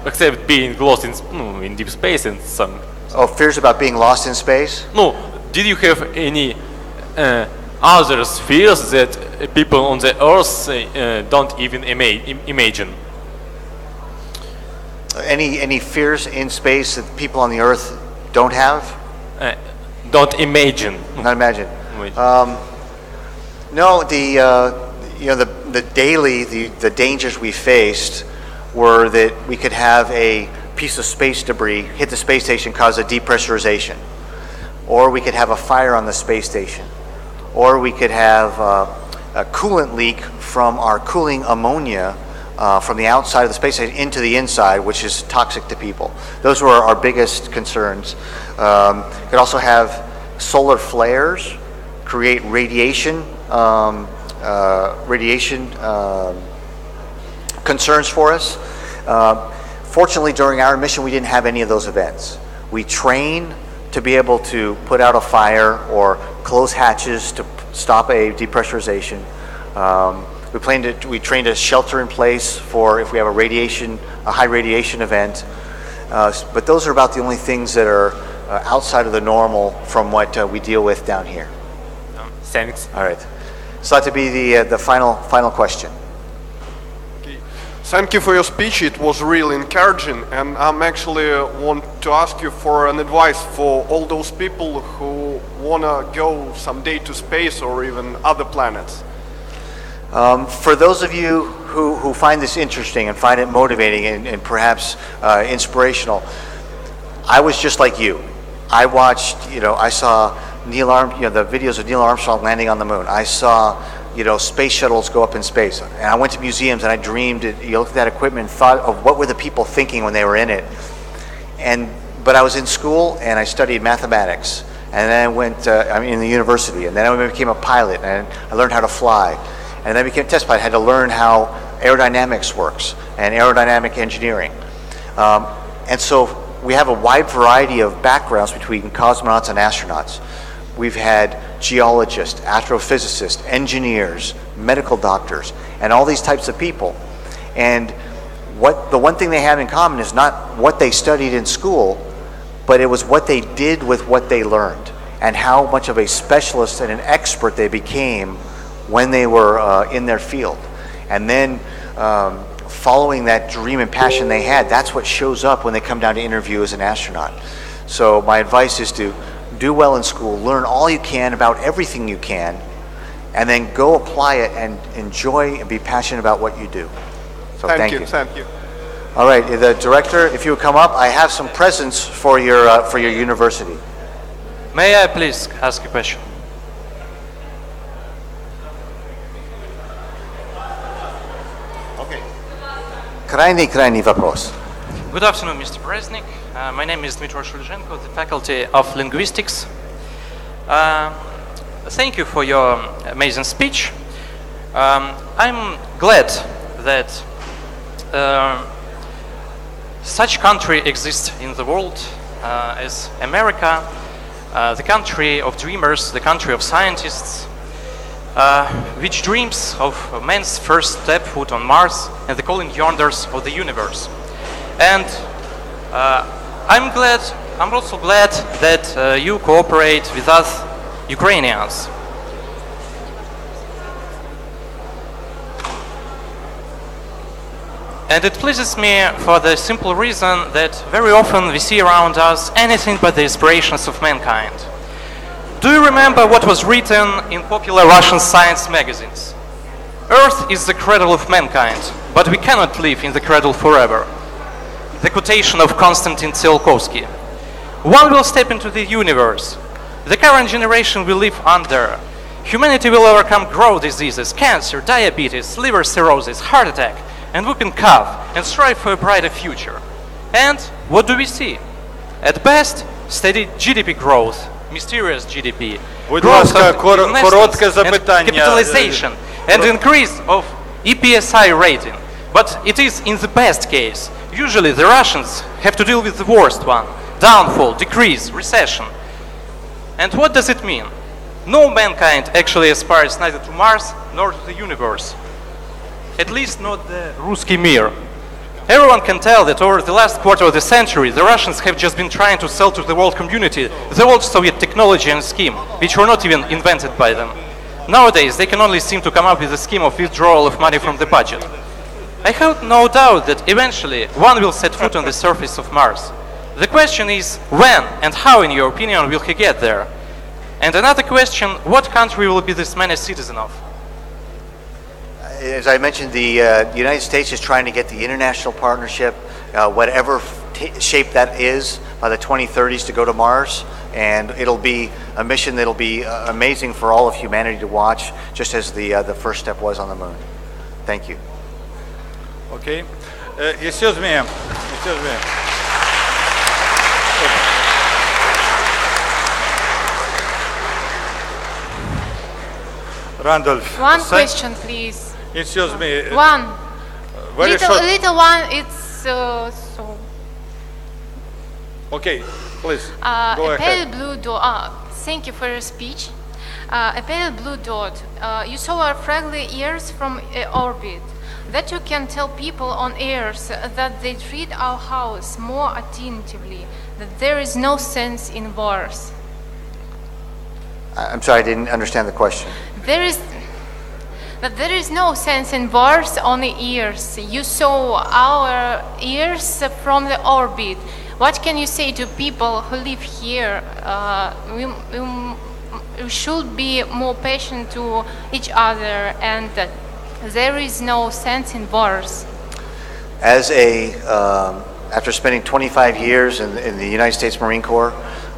S15: Except being lost in deep space and some.
S2: Oh, fears about being lost in space?
S15: No. Did you have any other fears that people on the Earth don't even imagine?
S2: Any fears in space that people on the Earth don't have?
S15: Don't imagine.
S2: Not imagine. No, the dangers we faced were that we could have a piece of space debris hit the space station, cause a depressurization. Or we could have a fire on the space station, or we could have a coolant leak from our cooling ammonia from the outside of the space station into the inside, which is toxic to people. Those were our biggest concerns. Could also have solar flares, create radiation concerns for us. Fortunately, during our mission, we didn't have any of those events. We train to be able to put out a fire or close hatches to stop a depressurization. We trained a shelter in place for if we have a high radiation event. But those are about the only things that are outside of the normal from what we deal with down here.
S15: Thanks.
S2: All right. So that to be the final question.
S16: Thank you for your speech. It was really encouraging, and I'm actually want to ask you for an advice for all those people who want to go someday to space or even other planets.
S2: For those of you who find this interesting and find it motivating and perhaps inspirational, I was just like you. I watched, I saw the videos of Neil Armstrong landing on the moon. I saw space shuttles go up in space. And I went to museums and I dreamed, looked at that equipment and thought of what were the people thinking when they were in it. But I was in school and I studied mathematics. And then I went, in the university. And then I became a pilot and I learned how to fly. And then I became a test pilot. I had to learn how aerodynamics works and aerodynamic engineering. And so we have a wide variety of backgrounds between cosmonauts and astronauts. We've had geologists, astrophysicists, engineers, medical doctors, and all these types of people. And the one thing they have in common is not what they studied in school, but it was what they did with what they learned, and how much of a specialist and an expert they became when they were in their field. And then following that dream and passion they had, that's what shows up when they come down to interview as an astronaut. So my advice is to do well in school, learn all you can about everything you can, and then go apply it and enjoy and be passionate about what you do. So thank you.
S16: Thank you.
S2: All right, the director, if you would come up, I have some presents for your university.
S17: May I please ask a question?
S2: Okay. Крайний вопрос.
S17: Good afternoon, Mr. Bresnik. My name is Dmitry Shulzhenko, the Faculty of Linguistics. Thank you for your amazing speech. I'm glad that such country exists in the world as America, the country of dreamers, the country of scientists, which dreams of man's first step foot on Mars and the calling yonders of the universe. And I'm also glad that you cooperate with us Ukrainians. And it pleases me for the simple reason that very often we see around us anything but the aspirations of mankind. Do you remember what was written in popular Russian science magazines? Earth is the cradle of mankind, but we cannot live in the cradle forever. The quotation of Konstantin Tsiolkovsky. One will step into the universe. The current generation will live under. Humanity will overcome growth diseases, cancer, diabetes, liver cirrhosis, heart attack, and whooping cough, and strive for a brighter future. And what do we see? At best, steady GDP growth, mysterious GDP,
S1: Будь
S17: growth
S1: ласка,
S17: of
S1: коротке
S17: investments and
S1: запитання.
S17: capitalization, and increase of EPSI rating. But it is in the best case. Usually the Russians have to deal with the worst one: downfall, decrease, recession. And what does it mean? No mankind actually aspires neither to Mars nor to the universe. At least not the Ruski Mir. Everyone can tell that over the last quarter of the century, the Russians have just been trying to sell to the world community the old Soviet technology and scheme, which were not even invented by them. Nowadays, they can only seem to come up with a scheme of withdrawal of money from the budget. I have no doubt that eventually one will set foot on the surface of Mars. The question is when and how, in your opinion, will he get there? And another question, what country will be this man a citizen of?
S2: As I mentioned, the United States is trying to get the international partnership, whatever shape that is, by the 2030s to go to Mars. And it'll be a mission that'll be amazing for all of humanity to watch, just as the first step was on the moon. Thank you.
S1: Okay. Excuse me. Randolph.
S18: One question, please.
S1: Excuse me.
S18: One.
S1: Very short.
S18: Little one, it's so.
S1: Okay, please.
S18: A
S1: Go ahead.
S18: pale blue dot. Thank you for your speech. A pale blue dot. You saw our friendly ears from orbit. That you can tell people on Earth that they treat our house more attentively. That there is no sense in wars.
S2: I'm sorry, I didn't understand the question.
S18: There is no sense in wars on the ears. You saw our ears from the orbit. What can you say to people who live here? We should be more patient to each other, and there is no sense in wars.
S2: As after spending 25 years in the United States Marine Corps,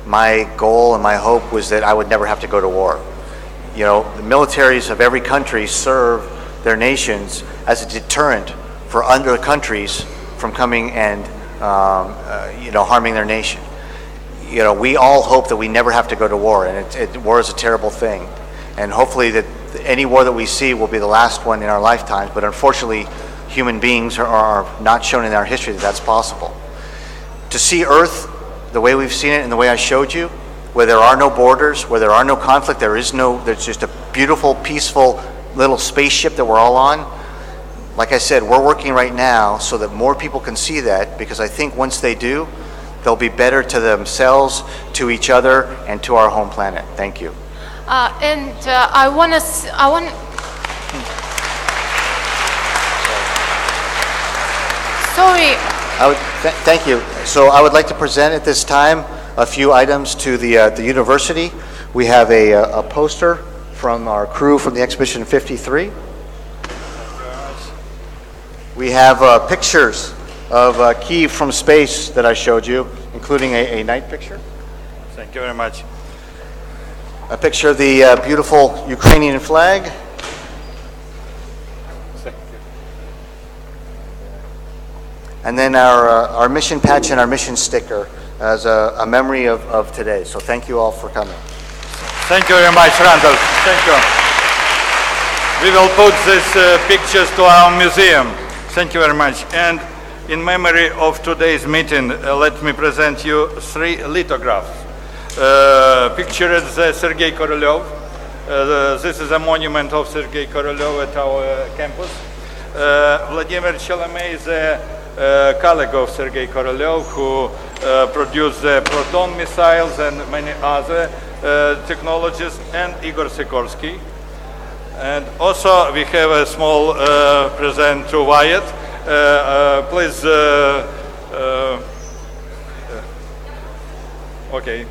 S2: my goal and my hope was that I would never have to go to war. You know, the militaries of every country serve their nations as a deterrent for other countries from coming and harming their nation. You know, we all hope that we never have to go to war, and war is a terrible thing. And hopefully that any war that we see will be the last one in our lifetimes, but unfortunately human beings are not shown in our history that that's possible. To see Earth the way we've seen it and the way I showed you, where there are no borders, where there are no conflict, there's just a beautiful, peaceful little spaceship that we're all on, Like I said, we're working right now so that more people can see that, because I think once they do, they'll be better to themselves, to each other, and to our home planet. Thank you.
S18: I want. Sorry.
S2: Thank you. So I would like to present at this time a few items to the university. We have a poster from our crew from the Expedition 53. We have pictures of Kyiv from space that I showed you, including a night picture.
S1: Thank you very much.
S2: A picture of the beautiful Ukrainian flag.
S1: Thank you.
S2: And then our mission patch and our mission sticker as a memory of today. So thank you all for coming.
S1: Thank you very much, Randolph. Thank you. We will put these pictures to our museum. Thank you very much. And in memory of today's meeting, let me present you 3 lithographs. Pictured Sergei Korolev. This is a monument of Sergei Korolev at our campus. Vladimir Chalamet is a colleague of Sergei Korolev, who produced the proton missiles and many other technologies, and Igor Sikorsky. And also we have a small present to Wyatt. Please, okay.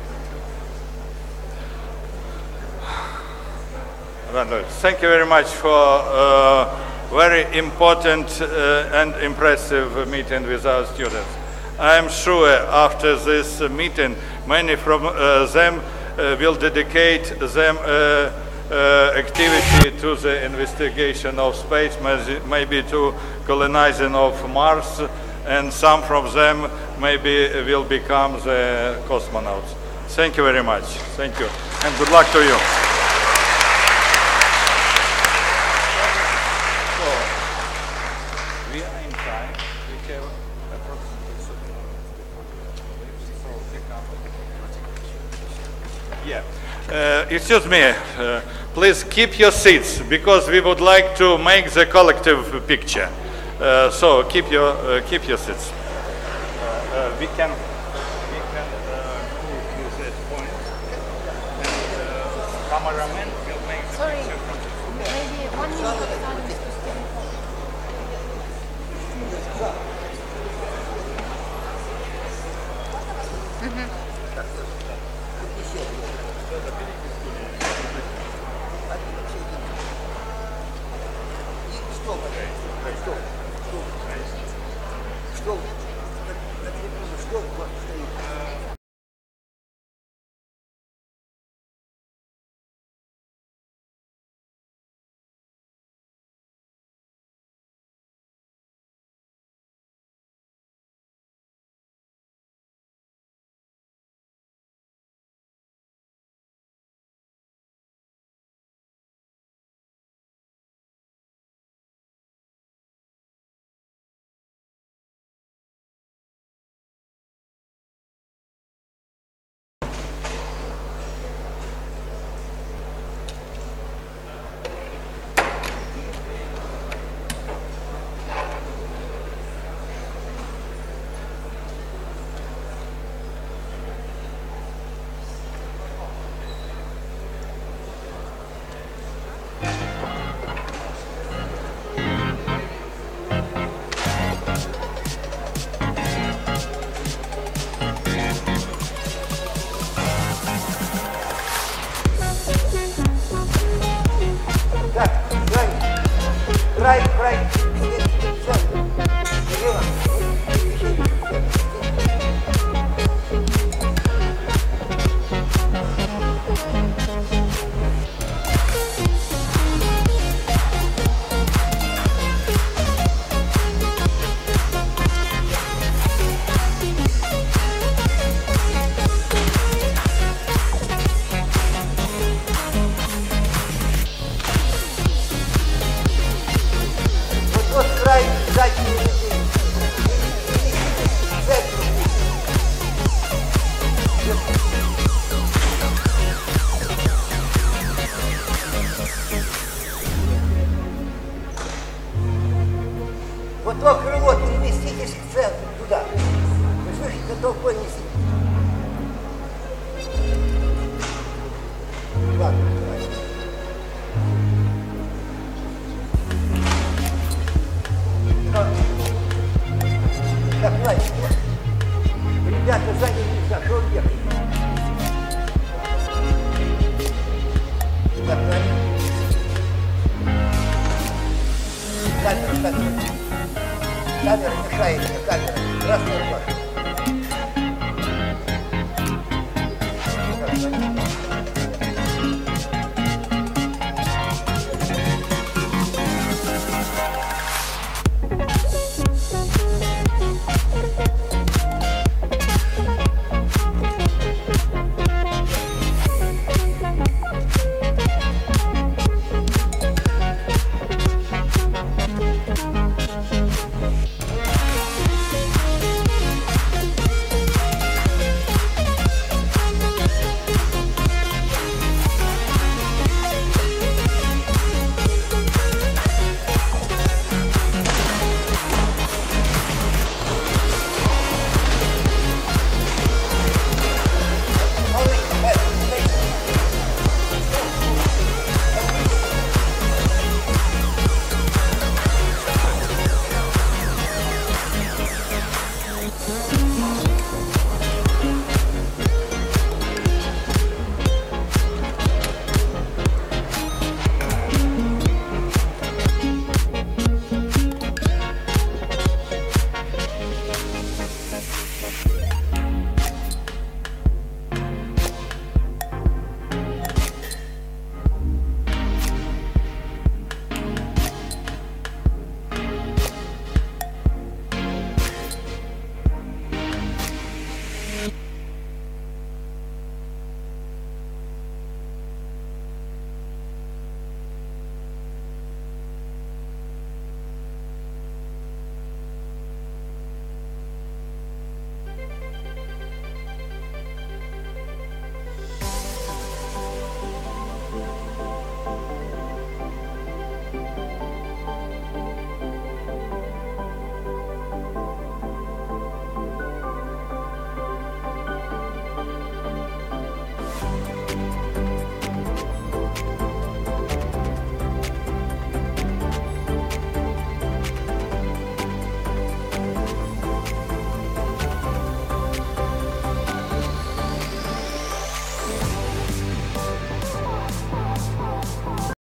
S1: Randolph, thank you very much for very important and impressive meeting with our students. I am sure after this meeting, many from them will dedicate them activity to the investigation of space, maybe to colonizing of Mars, and some from them maybe will become the cosmonauts. Thank you very much. Thank you. And good luck to you. So, we are in time. We have approximately 30 minutes to yeah. Excuse me. Please keep your seats, because we would like to make the collective picture. So keep your seats. We can move to that point, and cameraman will make the picture from the front.
S18: Maybe 1 minute of silence to stay.
S19: Так, ладно. Ребята, сзади не сошел ехать. Так, ладно. Камера мешает мне, камера. Красная рубашка.